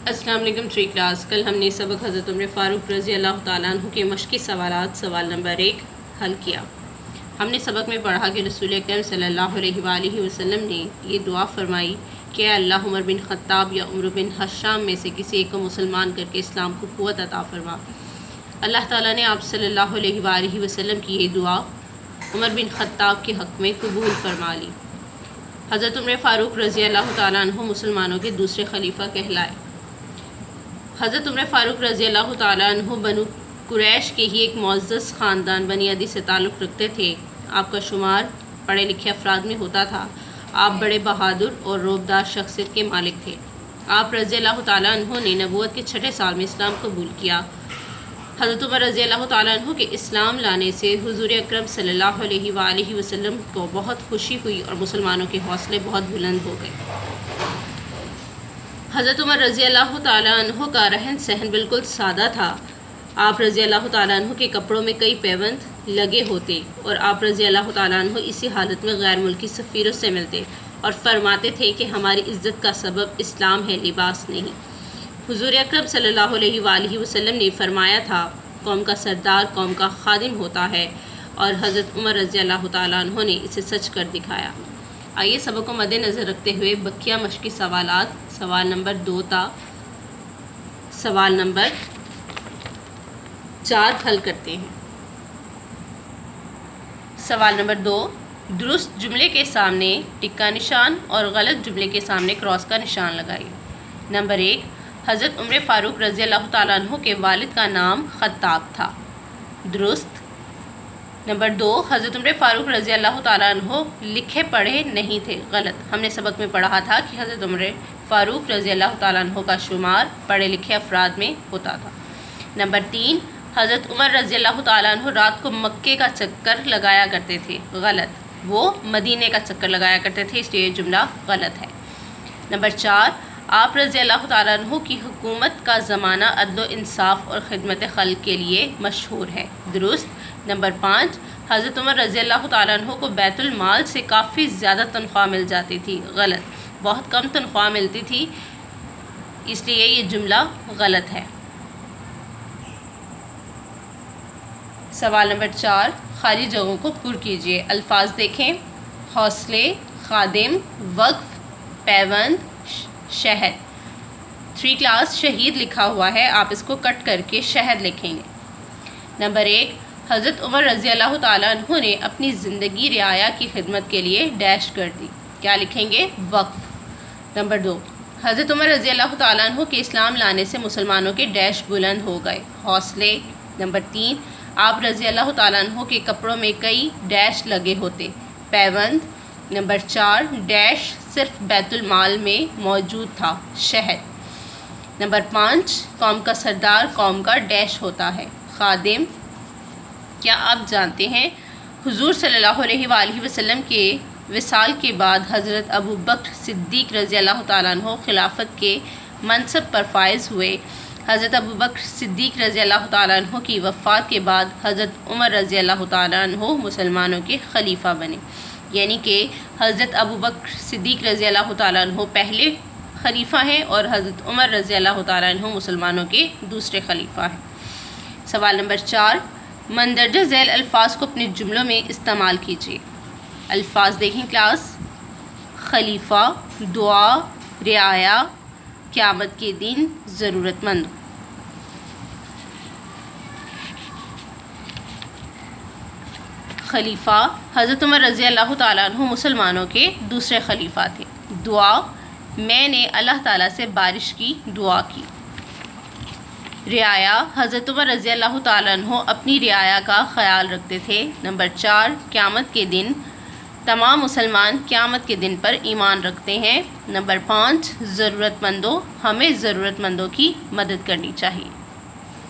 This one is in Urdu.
السلام علیکم ٹری کلاس. کل ہم نے سبق حضرت عمر فاروق رضی اللہ تعالیٰ عنہ کے مشقی سوالات سوال نمبر 1 حل کیا. ہم نے سبق میں پڑھا کہ رسول اکرم صلی اللہ علیہ وآلہ وسلم نے یہ دعا فرمائی کہ اے اللہ عمر بن خطاب یا عمر بن حشام میں سے کسی ایک کو مسلمان کر کے اسلام کو قوت عطا فرما. اللہ تعالیٰ نے آپ صلی اللہ علیہ وآلہ وسلم کی یہ دعا عمر بن خطاب کے حق میں قبول فرما لی. حضرت عمر فاروق رضی اللہ تعالیٰ عنہ مسلمانوں کے دوسرے خلیفہ کہلائے. حضرت عمر فاروق رضی اللہ تعالیٰ عنہ بنو قریش کے ہی ایک معزز خاندان بنی عدی سے تعلق رکھتے تھے. آپ کا شمار پڑھے لکھے افراد میں ہوتا تھا. آپ بڑے بہادر اور روبدار شخصیت کے مالک تھے. آپ رضی اللہ تعالیٰ عنہ نے نبوت کے 6 سال میں اسلام قبول کیا. حضرت عمر رضی اللہ تعالیٰ عنہ کے اسلام لانے سے حضور اکرم صلی اللہ علیہ وآلہ وسلم کو بہت خوشی ہوئی اور مسلمانوں کے حوصلے بہت بلند ہو گئے. حضرت عمر رضی اللہ تعالیٰ عنہ کا رہن سہن بالکل سادہ تھا. آپ رضی اللہ تعالیٰ عنہ کے کپڑوں میں کئی پیوند لگے ہوتے اور آپ رضی اللہ تعالیٰ عنہ اسی حالت میں غیر ملکی سفیروں سے ملتے اور فرماتے تھے کہ ہماری عزت کا سبب اسلام ہے، لباس نہیں. حضور اکرم صلی اللہ علیہ وآلہ وسلم نے فرمایا تھا قوم کا سردار قوم کا خادم ہوتا ہے، اور حضرت عمر رضی اللہ تعالیٰ عنہ نے اسے سچ کر دکھایا. آئیے سبق کو مد نظر رکھتے ہوئے بقیہ مشقی سوالات سوال نمبر 2 تا سوال نمبر 4 حل کرتے ہیں. سوال نمبر 2، درست جملے کے سامنے ٹک کا نشان اور غلط جملے کے سامنے کراس کا نشان لگائیے. نمبر 1، حضرت عمر فاروق رضی اللہ تعالیٰ عنہ کے والد کا نام خطاب تھا، درست. نمبر 2، حضرت عمر فاروق رضی اللہ تعالیٰ عنہ لکھے پڑھے نہیں تھے، غلط. ہم نے سبق میں پڑھا تھا کہ حضرت عمر فاروق رضی اللہ تعالیٰ عنہ کا شمار پڑھے لکھے افراد میں ہوتا تھا. نمبر 3، حضرت عمر رضی اللہ تعالیٰ عنہ رات کو مکے کا چکر لگایا کرتے تھے، غلط. وہ مدینے کا چکر لگایا کرتے تھے، اس لیے یہ جملہ غلط ہے. نمبر 4، آپ رضی اللہ تعالیٰ عنہ کی حکومت کا زمانہ عدل و انصاف اور خدمت خلق کے لیے مشہور ہے، درست. نمبر 5، حضرت عمر رضی اللہ تعالیٰ عنہ کو بیت المال سے کافی زیادہ تنخواہ مل جاتی تھی، غلط. بہت کم تنخواہ ملتی تھی، اس لیے یہ جملہ غلط ہے. سوال نمبر 4، خالی جگہوں کو پر کیجیے. الفاظ دیکھیں، حوصلے، خادم، وقف، پیوند، شہد. 3 کلاس شہید لکھا ہوا ہے، آپ اس کو کٹ کر کے شہد لکھیں گے. نمبر 1، حضرت عمر رضی اللہ تعالیٰ عنہ نے اپنی زندگی رعایا کی خدمت کے لیے ڈیش کر دی، کیا لکھیں گے؟ وقف. نمبر 2، حضرت عمر رضی اللہ تعالیٰ عنہ کے اسلام لانے سے مسلمانوں کے ڈیش بلند ہو گئے، حوصلے. نمبر 3، آپ رضی اللہ تعالیٰ عنہ کے کپڑوں میں کئی ڈیش لگے ہوتے، پیوند. نمبر 4، ڈیش صرف بیت المال میں موجود تھا، شہد. نمبر 5، قوم کا سردار قوم کا ڈیش ہوتا ہے، خادم. کیا آپ جانتے ہیں حضور صلی اللہ علیہ وآلہ وسلم کے وصال کے بعد حضرت ابو بکر صدیق رضی اللہ تعالیٰ عنہ خلافت کے منصب پر فائز ہوئے. حضرت ابو بکر صدیق رضی اللہ تعالیٰ عنہ کی وفات کے بعد حضرت عمر رضی اللہ تعالیٰ عنہ مسلمانوں کے خلیفہ بنے، یعنی کہ حضرت ابو بکر صدیق رضی اللہ تعالیٰ عنہ پہلے خلیفہ ہیں اور حضرت عمر رضی اللہ تعالیٰ عنہ مسلمانوں کے دوسرے خلیفہ ہیں. سوال نمبر 4، مندرجہ ذیل الفاظ کو اپنے جملوں میں استعمال کیجیے. الفاظ دیکھیں کلاس، خلیفہ، دعا، رعایا، قیامت کے دن، ضرورت مند. خلیفہ، حضرت عمر رضی اللہ تعالیٰ عنہ مسلمانوں کے دوسرے خلیفہ تھے. دعا، میں نے اللہ تعالیٰ سے بارش کی دعا کی. رعایا، حضرت عمر رضی اللہ تعالیٰ عنہ اپنی رعایا کا خیال رکھتے تھے. نمبر 4، قیامت کے دن، تمام مسلمان قیامت کے دن پر ایمان رکھتے ہیں. نمبر 5، ضرورت مندوں، ہمیں ضرورت مندوں کی مدد کرنی چاہیے.